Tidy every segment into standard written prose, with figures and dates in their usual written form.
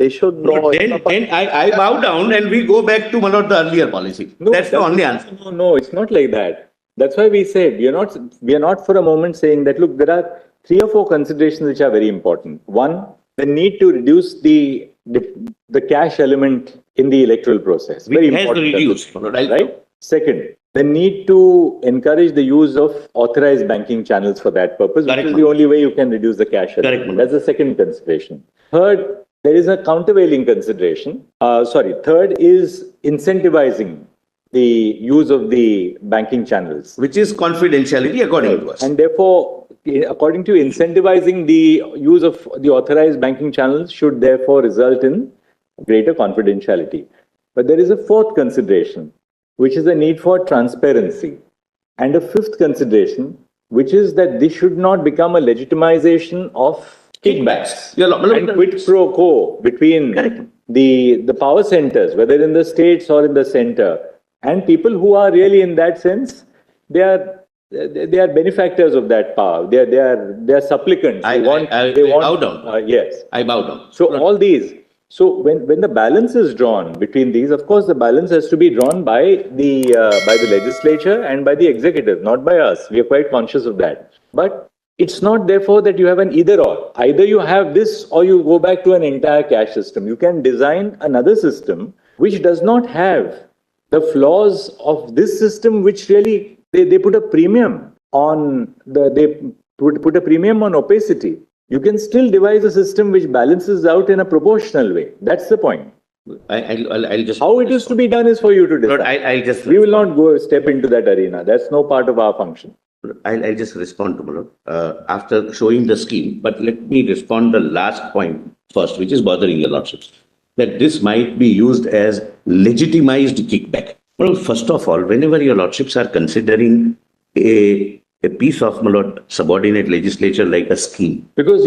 They should know. No, then I bow down and we go back to the earlier policy. No, that's the only answer. No, it's not like that. That's why we said we are not for a moment saying that, look, there are 3 or 4 considerations which are very important. One, the need to reduce the cash element in the electoral process. Very important. Reduced, right? Second, the need to encourage the use of authorized banking channels for that purpose, which is the only way you can reduce the cash element. That's the second consideration. Third, there is a countervailing consideration. Third is incentivizing the use of the banking channels, which is confidentiality according to us. And therefore, according to incentivizing the use of the authorized banking channels should therefore result in greater confidentiality. But there is a fourth consideration, which is the need for transparency. And a fifth consideration, which is that this should not become a legitimization of kickbacks and quid pro quo between the power centers, whether in the states or in the center, and people who are really, in that sense, they are benefactors of that power. They are supplicants. I bow down. Yes, I bow down. So all these. So when the balance is drawn between these, of course, the balance has to be drawn by the legislature and by the executive, not by us. We are quite conscious of that. But it's not therefore that you have an either or. Either you have this or you go back to an entire cash system. You can design another system which does not have the flaws of this system, which really they put a premium on put a premium on opacity. You can still devise a system which balances out in a proportional way. That's the point. I'll just how it is to be done is for you to decide. We will not step into that arena. That's no part of our function. I'll just respond to after showing the scheme, but let me respond the last point first, which is bothering your lordships, that this might be used as legitimized kickback. Well, first of all, whenever your lordships are considering a piece of subordinate legislature like a scheme. Because,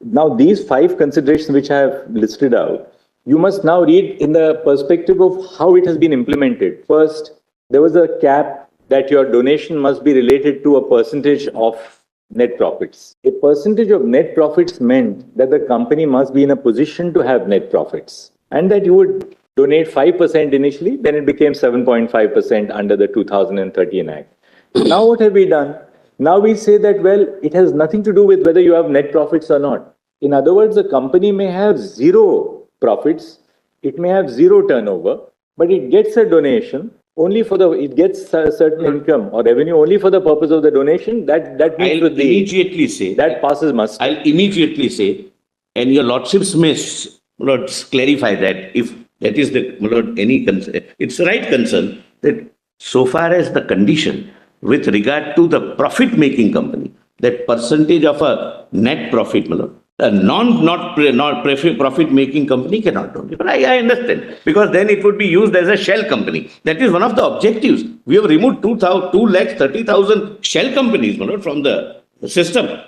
now these 5 considerations which I have listed out, you must now read in the perspective of how it has been implemented. First, there was a cap that your donation must be related to a percentage of net profits. A percentage of net profits meant that the company must be in a position to have net profits, and that you would donate 5% initially, then it became 7.5% under the 2013 Act. Now what have we done? Now we say that, well, it has nothing to do with whether you have net profits or not. In other words, the company may have 0 profits, it may have 0 turnover, but it gets a donation only for it gets a certain income or revenue only for the purpose of the donation. That means I'll immediately say that passes muster. I'll immediately say, and your lordships may clarify that if that is any concern. It's the right concern that so far as the condition with regard to the profit-making company, that percentage of a net profit, a not profit-making company cannot do it. But I understand, because then it would be used as a shell company. That is one of the objectives. We have removed 230,000 shell companies from the system.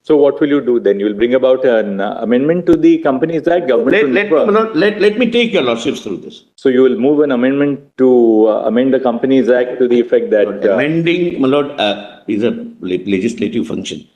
So what will you do then? You will bring about an amendment to the Companies Act, government. Let me take your lordships through this. So you will move an amendment to amend the Companies Act to the effect that amending is a legislative function.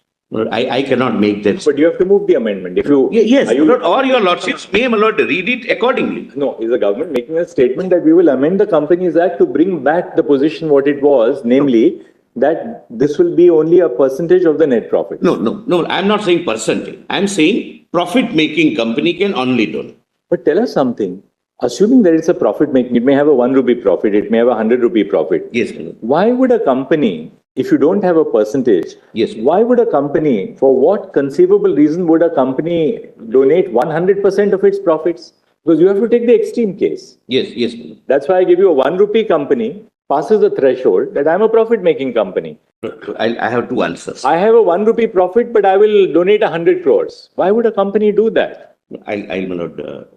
I cannot make that. But you have to move the amendment. If you yes, or your lordships may read it accordingly. No, is the government making a statement that we will amend the Companies Act to bring back the position what it was, namely that this will be only a percentage of the net profit? No, I'm not saying percentage. I'm saying profit-making company can only donate. But tell us something. Assuming that it's a profit-making, it may have a 1 rupee profit, it may have a 100 rupee profit. Yes. Why would a company, if you don't have a percentage, why would a company, for what conceivable reason would a company donate 100% of its profits? Because you have to take the extreme case. Yes. That's why I give you a 1 rupee company passes the threshold that I'm a profit-making company. I have 2 answers. I have a 1 rupee profit, but I will donate 100 crores. Why would a company do that?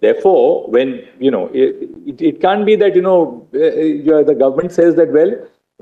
Therefore, when, it can't be that, the government says that, well,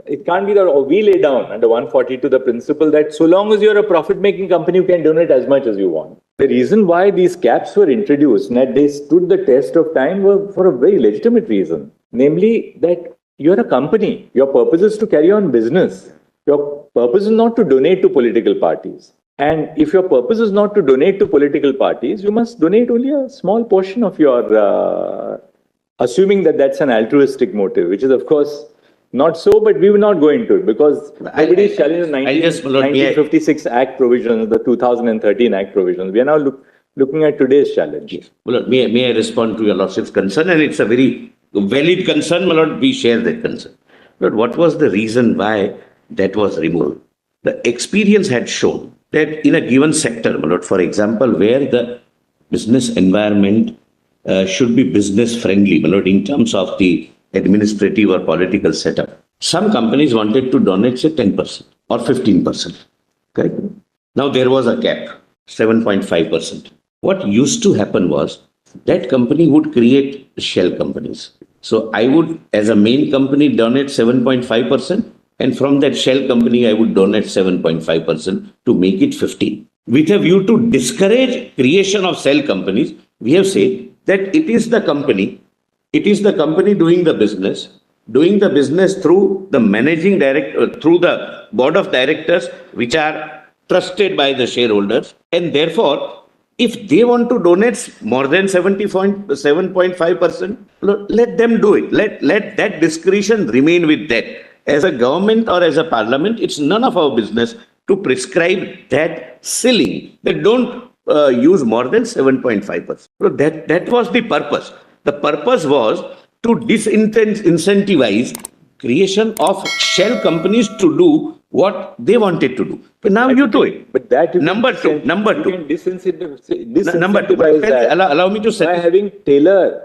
it can't be that we lay down under 142 the principle that so long as you're a profit-making company, you can donate as much as you want. The reason why these caps were introduced and that they stood the test of time were for a very legitimate reason. Namely, that you're a company. Your purpose is to carry on business. Your purpose is not to donate to political parties. And if your purpose is not to donate to political parties, you must donate only a small portion of your, assuming that that's an altruistic motive, which is, of course, not so, but we will not go into it because nobody is challenging the 1956 Act provisions, the 2013 Act provisions. We are now looking at today's challenge. Yes. Well, may I respond to your Lordship's concern? And it's a very valid concern, my Lord. We share that concern. But what was the reason why that was removed? The experience had shown that in a given sector, my Lord, for example, where the business environment should be business friendly, my Lord, in terms of the administrative or political setup, some companies wanted to donate, say, 10% or 15%. Okay? Now there was a cap, 7.5%. What used to happen was that company would create shell companies. So I would, as a main company, donate 7.5%. And from that shell company, I would donate 7.5% to make it 15. With a view to discourage creation of shell companies, we have said that it is the company doing the business through the managing director, through the board of directors, which are trusted by the shareholders. And therefore, if they want to donate more than 7.5%, let them do it. Let that discretion remain with that. As a government or as a parliament, it's none of our business to prescribe that ceiling. They don't use more than 7.5%. So that was the purpose. The purpose was to disincentivize creation of shell companies to do what they wanted to do. But now you do it. But that you number two. You can disincentivize Number two. that Allow me to say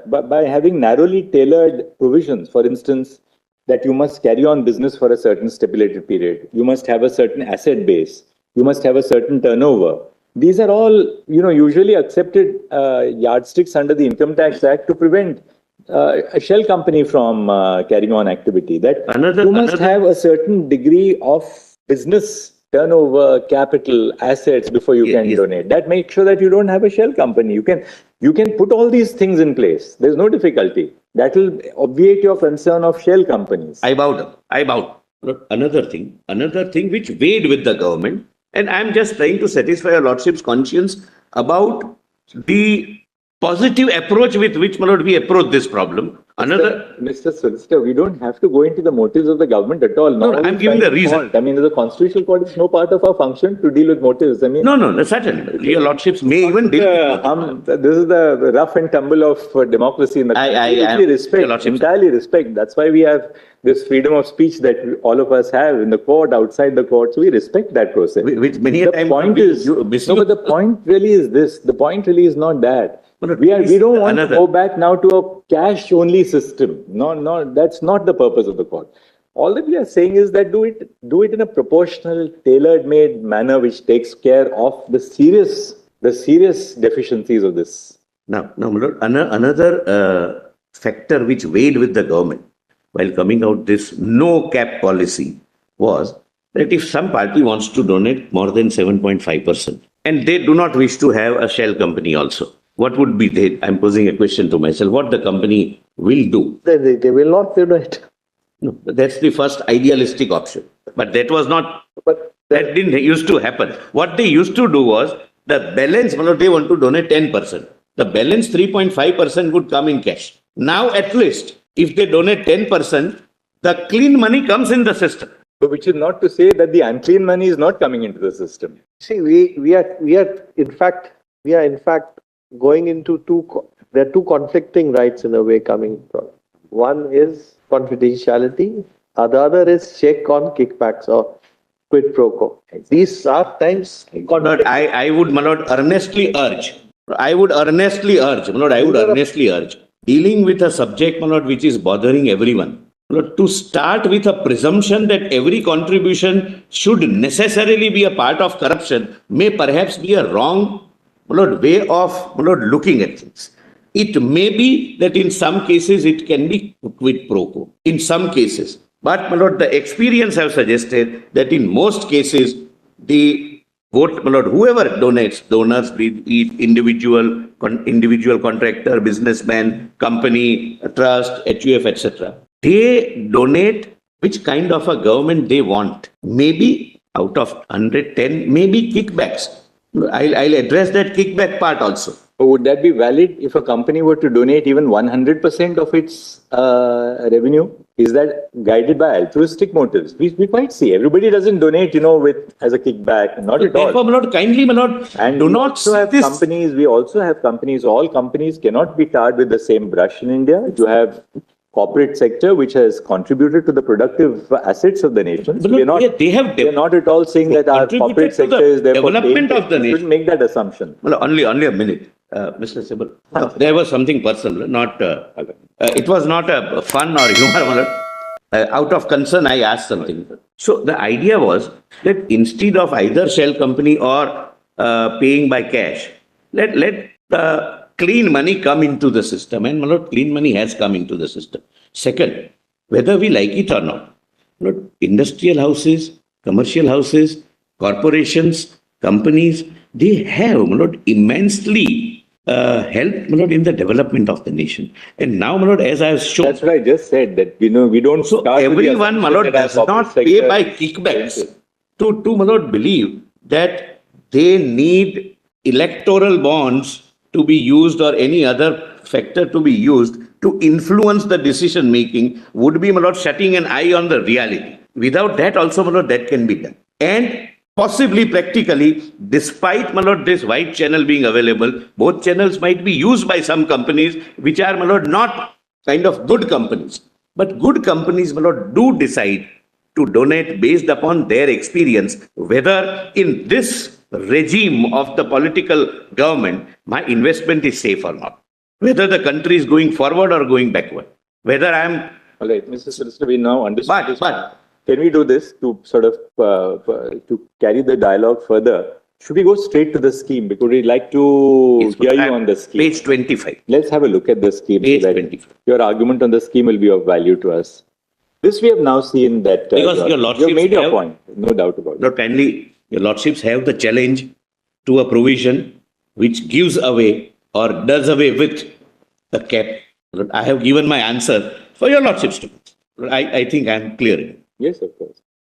by having narrowly tailored provisions. For instance, that you must carry on business for a certain stipulated period. You must have a certain asset base. You must have a certain turnover. These are all, usually accepted yardsticks under the Income Tax Act to prevent a shell company from carrying on activity. That you must have a certain degree of business turnover, capital, assets before you can donate. That makes sure that you don't have a shell company. You can put all these things in place. There's no difficulty. That will obviate your concern of shell companies. I bowed. Another thing which weighed with the government, and I'm just trying to satisfy your Lordship's conscience about the positive approach with which, my Lord, we approach this problem. Mr. Solicitor, we don't have to go into the motives of the government at all. No, I'm giving the reason. I mean, the Constitutional Court is no part of our function to deal with motives. I mean, no, certainly. Your Lordships may even deal with this is the rough and tumble of democracy in the country. Entirely respect. That's why we have this freedom of speech that all of us have in the court, outside the court. So we respect that process. Which many the point is, but the point really is this. The point really is not that. We don't want to go back now to a cash-only system. No, that's not the purpose of the court. All that we are saying is that do it in a proportional, tailor-made manner which takes care of the serious deficiencies of this. Now, my Lord, another factor which weighed with the government while coming out this no cap policy was that if some party wants to donate more than 7.5% and they do not wish to have a shell company also, what would be I'm posing a question to myself, what the company will do. They will not donate. No, that's the first idealistic option. But that was not, that didn't used to happen. What they used to do was, the balance, they want to donate 10%. The balance 3.5% would come in cash. Now at least, if they donate 10%, the clean money comes in the system. Which is not to say that the unclean money is not coming into the system. See, we are in fact going into there are two conflicting rights in a way coming from. One is confidentiality, the other is check on kickbacks or quid pro quo. These are times. I would, my Lord, earnestly urge, dealing with a subject, my Lord, which is bothering everyone, to start with a presumption that every contribution should necessarily be a part of corruption may perhaps be a wrong way of looking at things. It may be that in some cases it can be quid pro quo, in some cases. But the experience have suggested that in most cases, the vote, whoever donates, donors, be it individual contractor, businessman, company, trust, HUF, etc., they donate which kind of a government they want. Maybe out of 110, maybe kickbacks. I'll address that kickback part also. Would that be valid if a company were to donate even 100% of its revenue? Is that guided by altruistic motives? We quite see everybody doesn't donate, with as a kickback. Not at all. Therefore, my lord, kindly, my lord, And do we not also see have this. companies. We also have companies. All companies cannot be tarred with the same brush in India. You have corporate sector which has contributed to the productive assets of the nation. But We're look, not. they have We're not at all saying that our contributed corporate to the sector is therefore development of the You nation. shouldn't make that assumption. Well, only a minute, Mr. Sibal. There was something personal, not. It was not a fun or humor. my lord. Out of concern, I asked something. So the idea was that instead of either shell company or paying by cash, let clean money come into the system, and my lord, clean money has come into the system. Second, whether we like it or not, my lord, industrial houses, commercial houses, corporations, companies, they have, my lord, immensely helped, my lord, in the development of the nation. And now, my lord, as I have shown, That's what I just said. That we don't. so start with the everyone, my assumption lord, that our does corporate not pay sector by is kickbacks to my lord, believe that they need electoral bonds to be used or any other factor to be used to influence the decision making would be, my lord, shutting an eye on the reality. Without that also, my lord, that can be done. And possibly practically, despite, my lord, this white channel being available, both channels might be used by some companies which are, my lord, not kind of good companies. But good companies, my lord, do decide to donate based upon their experience, whether in this regime of the political government, my investment is safe or not, whether the country is going forward or going backward, whether I'm. All right, Mr. Solicitor, we now understand this. But Can we do this to sort of to carry the dialogue further? Should we go straight to the scheme? Because we'd like to hear you on the scheme. Page 25. Let's have a look at the scheme. Page so that 25. Your argument on the scheme will be of value to us. This we have now seen that Because your you lordships have made your have- point, no doubt about it. Not kindly, your lordships have the challenge to a provision which gives away or does away with the cap. I have given my answer for your lordships to. I think I am clear. Yes, of course.